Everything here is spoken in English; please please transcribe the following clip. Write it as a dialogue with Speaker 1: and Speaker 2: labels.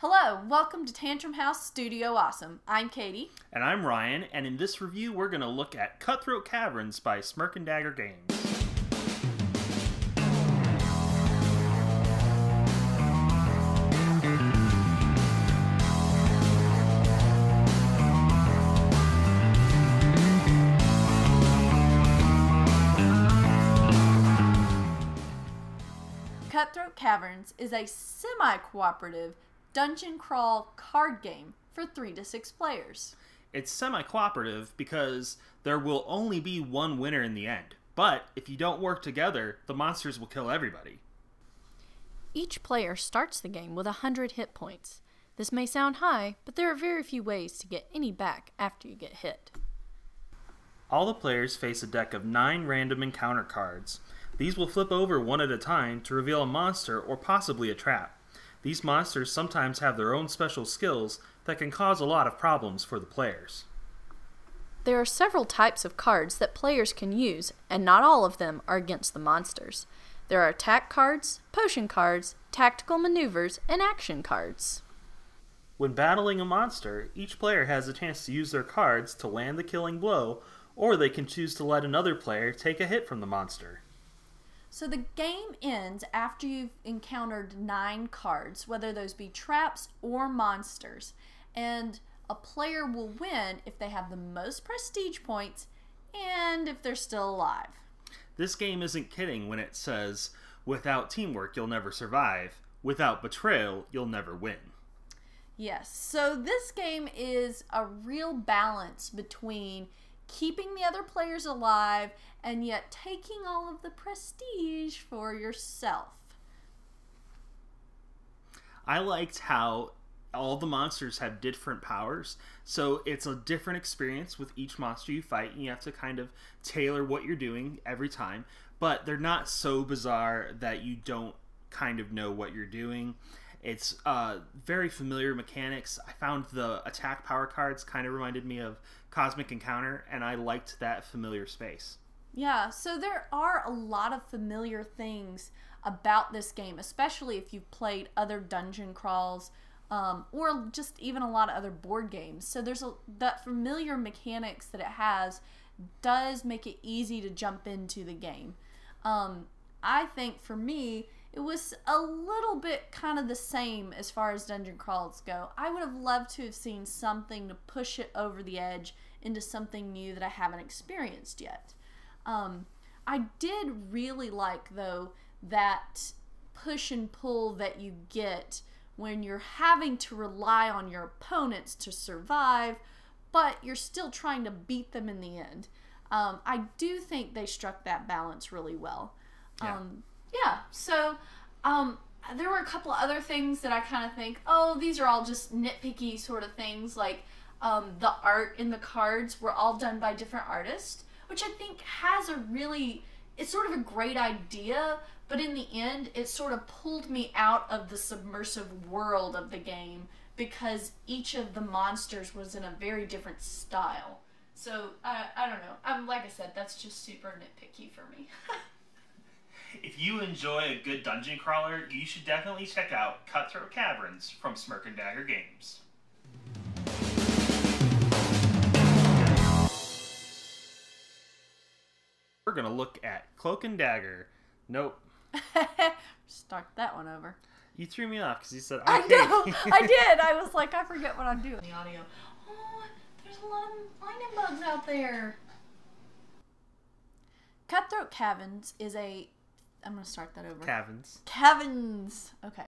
Speaker 1: Hello, welcome to Tantrum House Studio Awesome. I'm Katie.
Speaker 2: And I'm Ryan, and in this review we're going to look at Cutthroat Caverns by Smirk and Dagger Games.
Speaker 1: Cutthroat Caverns is a semi-cooperative dungeon crawl card game for 3 to 6 players.
Speaker 2: It's semi-cooperative because there will only be one winner in the end. But if you don't work together, the monsters will kill everybody.
Speaker 3: Each player starts the game with 100 hit points. This may sound high, but there are very few ways to get any back after you get hit.
Speaker 2: All the players face a deck of 9 random encounter cards. These will flip over one at a time to reveal a monster or possibly a trap. These monsters sometimes have their own special skills that can cause a lot of problems for the players.
Speaker 3: There are several types of cards that players can use, and not all of them are against the monsters. There are attack cards, potion cards, tactical maneuvers, and action cards.
Speaker 2: When battling a monster, each player has a chance to use their cards to land the killing blow, or they can choose to let another player take a hit from the monster.
Speaker 1: So the game ends after you've encountered 9 cards, whether those be traps or monsters. And a player will win if they have the most prestige points and if they're still alive.
Speaker 2: This game isn't kidding when it says, without teamwork you'll never survive, without betrayal you'll never win.
Speaker 1: Yes, so this game is a real balance between keeping the other players alive and yet taking all of the prestige for yourself.
Speaker 2: I liked how all the monsters have different powers, so it's a different experience with each monster you fight, and you have to kind of tailor what you're doing every time, but they're not so bizarre that you don't kind of know what you're doing. It's very familiar mechanics. I found the attack power cards kind of reminded me of Cosmic Encounter, and I liked that familiar space.
Speaker 1: Yeah, so there are a lot of familiar things about this game, especially if you've played other dungeon crawls or just even a lot of other board games. So there's that familiar mechanics that it has does make it easy to jump into the game. I think for me, it was a little bit kind of the same as far as dungeon crawls go. I would have loved to have seen something to push it over the edge into something new that I haven't experienced yet. I did really like, though, that push and pull that you get when you're having to rely on your opponents to survive, but you're still trying to beat them in the end. I do think they struck that balance really well. So there were a couple of other things that I kind of think, oh, these are all just nitpicky sort of things, like the art in the cards were all done by different artists, which I think has it's sort of a great idea, but in the end, it sort of pulled me out of the submersive world of the game because each of the monsters was in a very different style. So, I don't know. Like I said, that's just super nitpicky for me.
Speaker 2: If you enjoy a good dungeon crawler, you should definitely check out Cutthroat Caverns from Smirk and Dagger Games. We're going to look at Cloak and Dagger. Nope.
Speaker 1: Start that one over.
Speaker 2: You threw me off because you said,
Speaker 1: I know, I did. I was like, I forget what I'm doing. The audio. Oh, there's a lot of lightning bugs out there. Cutthroat Caverns is I'm going to start that over.
Speaker 2: Caverns.
Speaker 1: Caverns. Okay.